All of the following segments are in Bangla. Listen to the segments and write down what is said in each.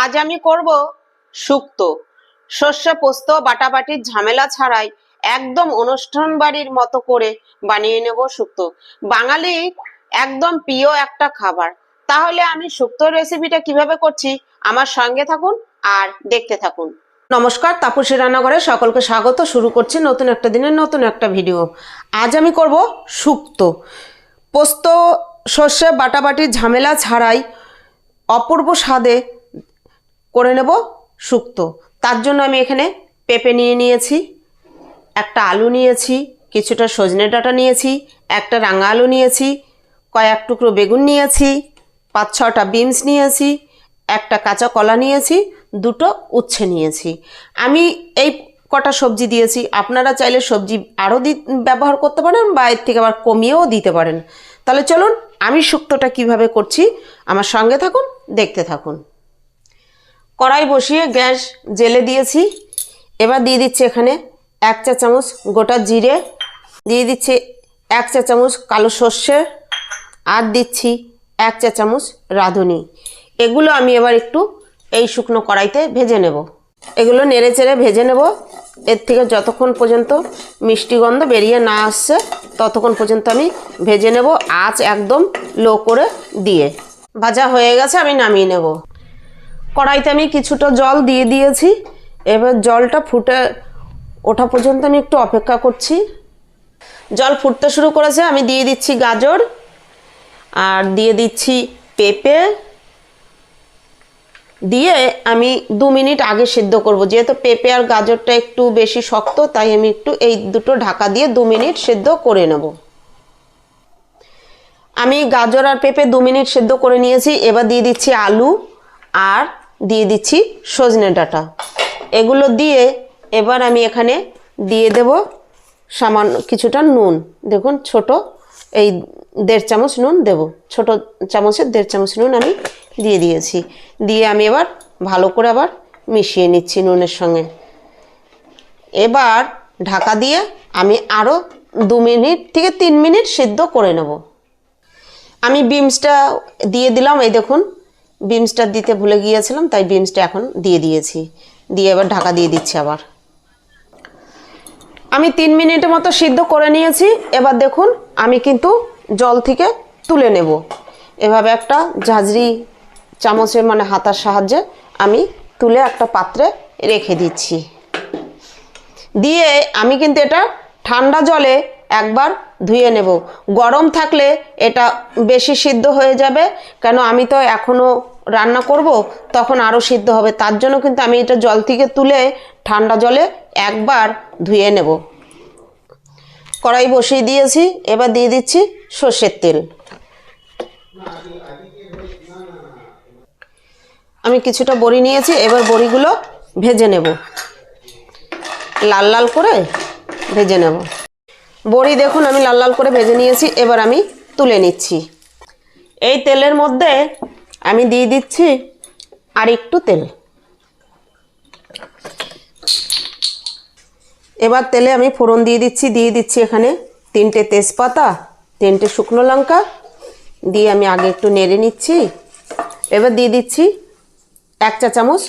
আজ আমি করব শুক্তো। সর্ষে পোস্ত বাটাবাটির ঝামেলা ছাড়াই একদম অনুষ্ঠান বাড়ির মতো করে বানিয়ে নেব শুক্তো। বাঙালির একদম প্রিয় একটা খাবার। তাহলে আমি শুক্তোর রেসিপিটা কিভাবে করছি আমার সঙ্গে থাকুন আর দেখতে থাকুন। নমস্কার, তাপসী রান্নাঘরে সকলকে স্বাগত। শুরু করছি নতুন একটা দিনের নতুন একটা ভিডিও। আজ আমি করব শুক্তো। পোস্ত সর্ষে বাটাবাটির ঝামেলা ছাড়াই অপূর্ব স্বাদে করে নেব শুক্তো। তার জন্য আমি এখানে পেঁপে নিয়ে নিয়েছি, একটা আলু নিয়েছি, কিছুটা সজনে ডাঁটা নিয়েছি, একটা রাঙা আলু নিয়েছি, কয়েক টুকরো বেগুন নিয়েছি, 5-6টা বিনস নিয়েছি, একটা কাঁচা কলা নিয়েছি, দুটো উচ্ছে নিয়েছি। আমি এই কটা সবজি দিয়েছি। আপনারা চাইলে সবজি আরও ব্যবহার করতে পারেন বা এর থেকে আবার কমিয়েও দিতে পারেন। তাহলে চলুন আমি শুক্তোটা কিভাবে করছি আমার সঙ্গে থাকুন, দেখতে থাকুন। কড়াই বসিয়ে গ্যাস জেলে দিয়েছি। এবার দিয়ে দিচ্ছি এখানে 1 চা চামচ গোটা জিরে, দিয়ে দিচ্ছি 1 চা চামচ কালো সর্ষে, আর দিচ্ছি 1 চা চামচ রাঁধুনি। এগুলো আমি এবার একটু এই শুকনো কড়াইতে ভেজে নেব। এগুলো নেড়ে চেড়ে ভেজে নেব। এর থেকে যতক্ষণ পর্যন্ত মিষ্টি গন্ধ বেরিয়ে না আসছে ততক্ষণ পর্যন্ত আমি ভেজে নেব, আঁচ একদম লো করে দিয়ে। ভাজা হয়ে গেছে, আমি নামিয়ে নেব। কড়াইতে আমি কিছুটা জল দিয়ে দিয়েছি। এবার জলটা ফুটে ওঠা পর্যন্ত আমি একটু অপেক্ষা করছি। জল ফুটতে শুরু করেছে, আমি দিয়ে দিচ্ছি গাজর আর দিয়ে দিচ্ছি পেঁপে, দিয়ে আমি 2 মিনিট আগে সিদ্ধ করব। যেহেতু পেঁপে আর গাজরটা একটু বেশি শক্ত, তাই আমি একটু এই দুটো ঢাকা দিয়ে 2 মিনিট সিদ্ধ করে নেব। আমি গাজর আর পেঁপে 2 মিনিট সিদ্ধ করে নিয়েছি। এবার দিয়ে দিচ্ছি আলু আর দিয়ে দিচ্ছি সজনে ডাঁটা। এগুলো দিয়ে এবার আমি এখানে দিয়ে দেব সামান্য কিছুটা নুন। দেখুন ছোট এই 1.5 চামচ নুন দেব। ছোট চামচের 1.5 চামচ নুন আমি দিয়ে দিয়েছি। দিয়ে আমি এবার ভালো করে আবার মিশিয়ে নিচ্ছি নুনের সঙ্গে। এবার ঢাকা দিয়ে আমি আরও 2 মিনিট থেকে 3 মিনিট সিদ্ধ করে নেব। আমি বিমসটা দিয়ে দিলাম। এই দেখুন বিমসটা দিতে ভুলে গিয়েছিলাম, তাই বিমসটা এখন দিয়ে দিয়েছি। দিয়ে এবার ঢাকা দিয়ে দিচ্ছি আবার। আমি 3 মিনিটের মতো সিদ্ধ করে নিয়েছি। এবার দেখুন আমি কিন্তু জল থেকে তুলে নেব। এভাবে একটা ঝাঁঝরি চামচের মানে হাতার সাহায্যে আমি তুলে একটা পাত্রে রেখে দিচ্ছি। দিয়ে আমি কিন্তু এটা ঠান্ডা জলে একবার ধুয়ে নেব। গরম থাকলে এটা বেশি সিদ্ধ হয়ে যাবে, কেন আমি তো এখনও রান্না করব, তখন আরও সিদ্ধ হবে। তার জন্য কিন্তু আমি এটা জল থেকে তুলে ঠান্ডা জলে একবার ধুয়ে নেব। কড়াই বসিয়ে দিয়েছি। এবার দিয়ে দিচ্ছি সর্ষের তেল। আমি কিছুটা বড়ি নিয়েছি। এবার বড়িগুলো ভেজে নেব, লাল লাল করে ভেজে নেব। বড়ি দেখুন আমি লাল লাল করে ভেজে নিয়েছি। এবার আমি তুলে নিচ্ছি। এই তেলের মধ্যে আমি দিয়ে দিচ্ছি আর একটু তেল। এবার তেলে আমি ফোড়ন দিয়ে দিচ্ছি এখানে 3টে তেজপাতা, 3টে শুকনো লঙ্কা দিয়ে আমি আগে একটু নেড়ে নিচ্ছি। এবার দিয়ে দিচ্ছি 1 চা চামচ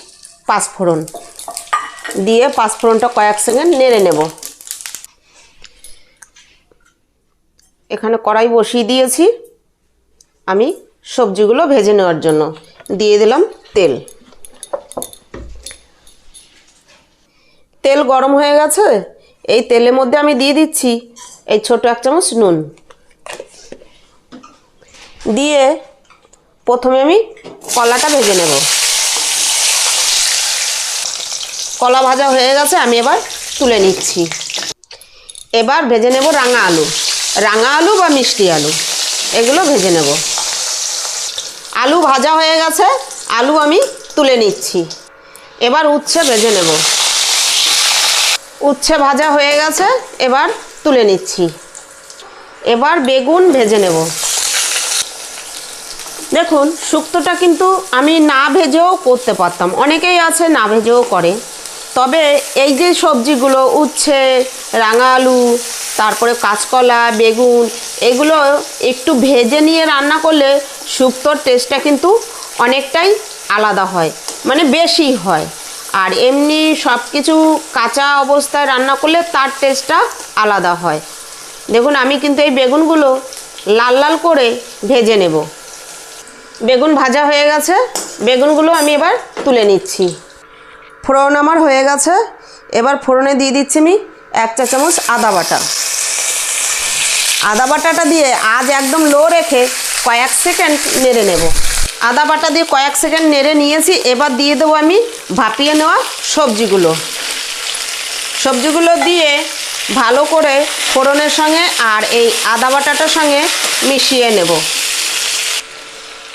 পাঁচফোড়ন, দিয়ে পাঁচফোড়নটা কয়েক সেকেন্ড নেড়ে নেব। এখানে কড়াই বসিয়ে দিয়েছি আমি সবজিগুলো ভেজে নেওয়ার জন্য। দিয়ে দিলাম তেল। তেল গরম হয়ে গেছে। এই তেলের মধ্যে আমি দিয়ে দিচ্ছি এই ছোট 1 চামচ নুন। দিয়ে প্রথমে আমি কলাটা ভেজে নেব। কলা ভাজা হয়ে গেছে, আমি এবার তুলে নিচ্ছি। এবার ভেজে নেব রাঙা আলু। রাঙা আলু বা মিষ্টি আলু এগুলো ভেজে নেব। আলু ভাজা হয়ে গেছে, আলু আমি তুলে নিচ্ছি। এবার উচ্ছে ভেজে নেব। উচ্ছে ভাজা হয়ে গেছে, এবার তুলে নিচ্ছি। এবার বেগুন ভেজে নেব। দেখুন শুক্তোটা কিন্তু আমি না ভেজেও করতে পারতাম, অনেকেই আছে না ভেজেও করে। তবে এই যে সবজিগুলো উচ্ছে, রাঙা আলু, তারপরে কাঁচকলা, বেগুন, এগুলো একটু ভেজে নিয়ে রান্না করলে শুক্তোর টেস্টটা কিন্তু অনেকটাই আলাদা হয়, মানে বেশি হয়। আর এমনি সব কিছু কাঁচা অবস্থায় রান্না করলে তার টেস্টটা আলাদা হয়। দেখুন আমি কিন্তু এই বেগুনগুলো লাল লাল করে ভেজে নেব। বেগুন ভাজা হয়ে গেছে, বেগুনগুলো আমি এবার তুলে নিচ্ছি। ফোড়ন আমার হয়ে গেছে, এবার ফোড়নে দিয়ে দিচ্ছি আমি 1 চা চামচ আদা বাটা। আদা বাটাটা দিয়ে আজ একদম লো রেখে কয়েক সেকেন্ড নেড়ে নেব। আদা বাটা দিয়ে কয়েক সেকেন্ড নেড়ে নিয়েছি, এবার দিয়ে দেবো আমি ভাপিয়ে নেওয়া সবজিগুলো। সবজিগুলো দিয়ে ভালো করে ফোড়নের সঙ্গে আর এই আদা বাটাটার সঙ্গে মিশিয়ে নেব।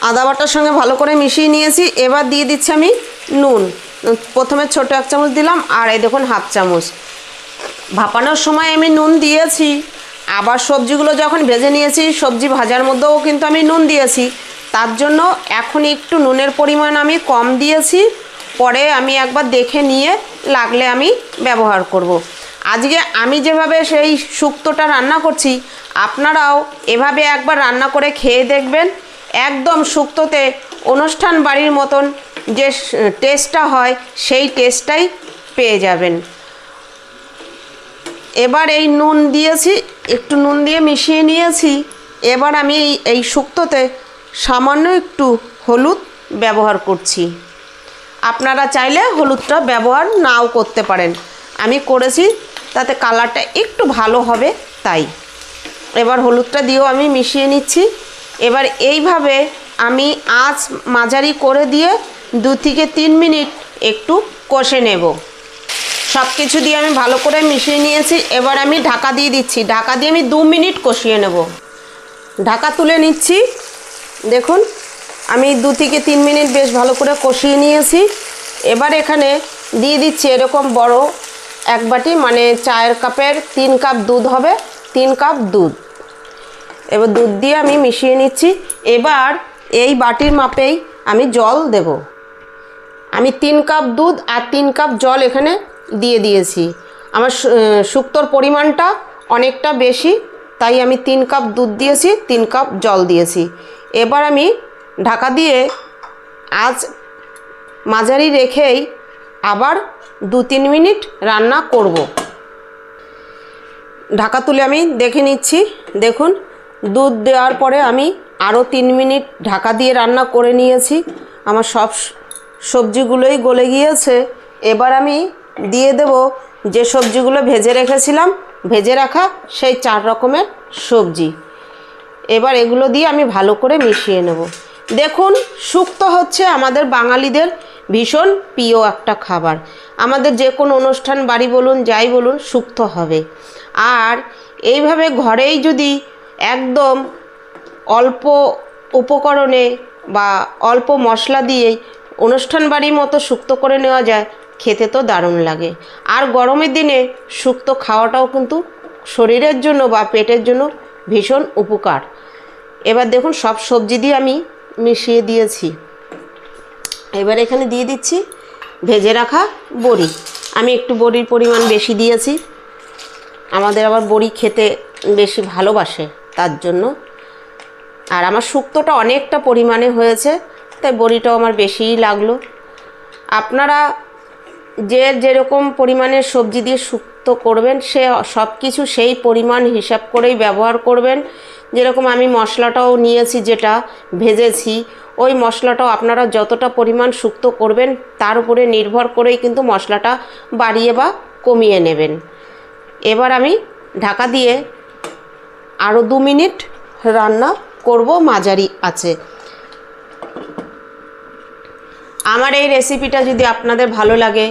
আদা বাটার সঙ্গে ভালো করে মিশিয়ে নিয়েছি, এবার দিয়ে দিচ্ছি আমি নুন। প্রথমে ছোট 1 চামচ দিলাম, আর এই দেখুন 1/2 চামচ। ভাপানোর সময় আমি নুন দিয়েছি, আবার সবজিগুলো যখন ভেজে নিয়েছি সবজি ভাজার মধ্যেও কিন্তু আমি নুন দিয়েছি। তার জন্য এখন একটু নুনের পরিমাণ আমি কম দিয়েছি, পরে আমি একবার দেখে নিয়ে লাগলে আমি ব্যবহার করব। আজকে আমি যেভাবে সেই শুক্তোটা রান্না করছি আপনারাও এভাবে একবার রান্না করে খেয়ে দেখবেন। একদম শুক্তোতে অনুষ্ঠান বাড়ির মতন যে টেস্টটা হয় সেই টেস্টটাই পেয়ে যাবেন। এবার এই নুন দিয়েছি, একটু নুন দিয়ে মিশিয়ে নিয়েছি। এবার আমি এই শুক্তোতে সামান্য একটু হলুদ ব্যবহার করছি। আপনারা চাইলে হলুদটা ব্যবহার নাও করতে পারেন, আমি করেছি তাতে কালারটা একটু ভালো হবে তাই। এবার হলুদটা দিয়েও আমি মিশিয়ে নিচ্ছি। এবার এইভাবে আমি আঁচ মাঝারি করে দিয়ে 2 থেকে 3 মিনিট একটু কষে নেব। সব কিছু দিয়ে আমি ভালো করে মিশিয়ে নিয়েছি, এবার আমি ঢাকা দিয়ে দিচ্ছি। ঢাকা দিয়ে আমি 2 মিনিট কষিয়ে নেব। ঢাকা তুলে নিচ্ছি। দেখুন আমি 2 থেকে 3 মিনিট বেশ ভালো করে কষিয়ে নিয়েছি। এবার এখানে দিয়ে দিচ্ছি এরকম বড় 1 বাটি, মানে চায়ের কাপের 3 কাপ দুধ হবে, 3 কাপ দুধ। এবার দুধ দিয়ে আমি মিশিয়ে নিচ্ছি। এবার এই বাটির মাপেই আমি জল দেব। আমি 3 কাপ দুধ আর 3 কাপ জল এখানে দিয়ে দিয়েছি। আমার শুক্তোর পরিমাণটা অনেকটা বেশি, তাই আমি 3 কাপ দুধ দিয়েছি, 3 কাপ জল দিয়েছি। এবার আমি ঢাকা দিয়ে আজ মাঝারি রেখেই আবার 2-3 মিনিট রান্না করব। ঢাকা তুলে আমি দেখে নিচ্ছি। দেখুন দুধ দেওয়ার পরে আমি আরও 3 মিনিট ঢাকা দিয়ে রান্না করে নিয়েছি। আমার সব সবজিগুলোই গলে গিয়েছে। এবার আমি দিয়ে দেব যে সবজিগুলো ভেজে রেখেছিলাম, ভেজে রাখা সেই 4 রকমের সবজি। এবার এগুলো দিয়ে আমি ভালো করে মিশিয়ে নেব। দেখুন শুক্তো হচ্ছে আমাদের বাঙালিদের ভীষণ প্রিয় একটা খাবার। আমাদের যে কোনো অনুষ্ঠান বাড়ি বলুন যাই বলুন শুক্তো হবে। আর এইভাবে ঘরেই যদি একদম অল্প উপকরণে বা অল্প মশলা দিয়েই অনুষ্ঠান বাড়ির মতো শুক্তো করে নেওয়া যায়, খেতে তো দারুণ লাগে। আর গরমের দিনে শুক্তো খাওয়াটাও কিন্তু শরীরের জন্য বা পেটের জন্য ভীষণ উপকার। এবার দেখুন সব সবজি দিয়ে আমি মিশিয়ে দিয়েছি। এবার এখানে দিয়ে দিচ্ছি ভেজে রাখা বড়ি। আমি একটু বড়ির পরিমাণ বেশি দিয়েছি, আমাদের আবার বড়ি খেতে বেশি ভালোবাসে তার জন্য। আর আমার শুক্তোটা অনেকটা পরিমাণে হয়েছে, তাই বড়িটাও আমার বেশিই লাগলো। আপনারা যে যেরকম পরিমাণের সবজি দিয়ে শুক্তো করবেন সে সব কিছু সেই পরিমাণ হিসাব করেই ব্যবহার করবেন। যেরকম আমি মশলাটাও নিয়েছি, যেটা ভেজেছি, ওই মশলাটাও আপনারা যতটা পরিমাণ শুক্তো করবেন তার উপরে নির্ভর করেই কিন্তু মশলাটা বাড়িয়ে বা কমিয়ে নেবেন। এবার আমি ঢাকা দিয়ে আরও 2 মিনিট রান্না করব মাঝারি আছে। আমার এই রেসিপিটা যদি আপনাদের ভালো লাগে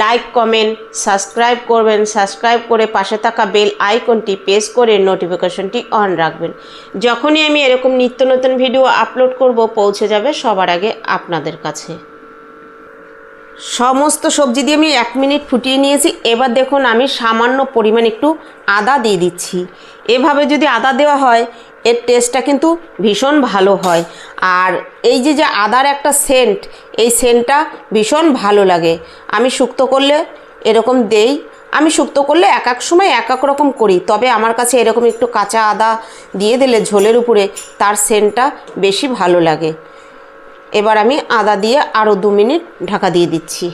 লাইক কমেন্ট সাবস্ক্রাইব করবেন। সাবস্ক্রাইব করে পাশে থাকা বেল আইকনটি প্রেস করে নোটিফিকেশনটি অন রাখবেন। যখনই আমি এরকম নিত্য নতুন ভিডিও আপলোড করব পৌঁছে যাবে সবার আগে আপনাদের কাছে। সমস্ত সবজি দিয়ে আমি 1 মিনিট ফুটিয়ে নিয়েছি। এবার দেখুন আমি সামান্য পরিমাণ একটু আদা দিয়ে দিচ্ছি। এভাবে যদি আদা দেওয়া হয় এর টেস্টটা কিন্তু ভীষণ ভালো হয়। আর এই যে আদার একটা সেন্ট, এই সেন্টটা ভীষণ ভালো লাগে। আমি শুক্তো করলে এরকম দেই। আমি শুক্তো করলে এক এক সময় এক এক রকম করি, তবে আমার কাছে এরকম একটু কাঁচা আদা দিয়ে দিলে ঝোলের উপরে তার সেন্টটা বেশি ভালো লাগে। এবার আমি আদা দিয়ে আরও 2 মিনিট ঢাকা দিয়ে দিচ্ছি।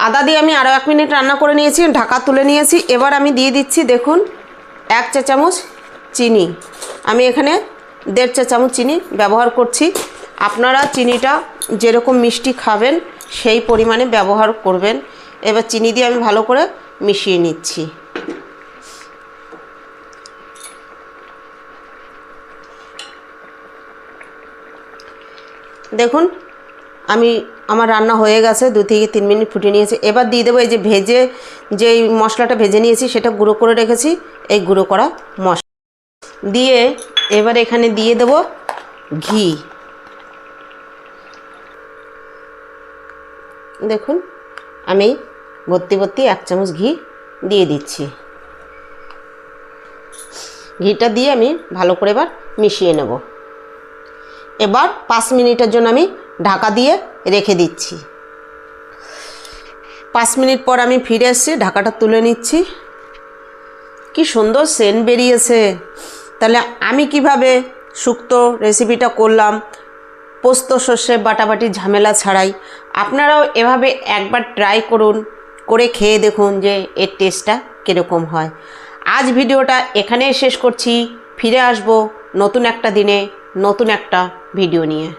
আদা দিয়ে আমি আরও 1 মিনিট রান্না করে নিয়েছি, ঢাকা তুলে নিয়েছি। এবার আমি দিয়ে দিচ্ছি, দেখুন, 1 চা চামচ চিনি। আমি এখানে 1.5 চা চামচ চিনি ব্যবহার করছি। আপনারা চিনিটা যেরকম মিষ্টি খাবেন সেই পরিমাণে ব্যবহার করবেন। এবার চিনি দিয়ে আমি ভালো করে মিশিয়ে নিচ্ছি। দেখুন আমার রান্না হয়ে গেছে, 2 থেকে 3 মিনিট ফুটিয়ে নিয়েছি। এবার দিয়ে দেবো এই যে যেই মশলাটা ভেজে নিয়েছি সেটা গুঁড়ো করে রেখেছি, এই গুঁড়ো করা মশলা দিয়ে এবার এখানে দিয়ে দেব ঘি। দেখুন আমি ভর্তি 1 চামচ ঘি দিয়ে দিচ্ছি। ঘিটা দিয়ে আমি ভালো করে এবার মিশিয়ে নেব। এবার 5 মিনিটের জন্য আমি ঢাকা দিয়ে রেখে দিচ্ছি। 5 মিনিট পর আমি ফিরে এসেছি, ঢাকাটা তুলে নিচ্ছি। কি সুন্দর সেন্ট বেরিয়েছে। তাহলে আমি কিভাবে শুক্তো রেসিপিটা করলাম পোস্ত সর্ষে বাটাবাটির ঝামেলা ছাড়াই, আপনারাও এভাবে একবার ট্রাই করুন, করে খেয়ে দেখুন যে এর টেস্টটা কীরকম হয়। আজ ভিডিওটা এখানেই শেষ করছি। ফিরে আসবো নতুন একটা দিনে নতুন একটা ভিডিও নিয়ে।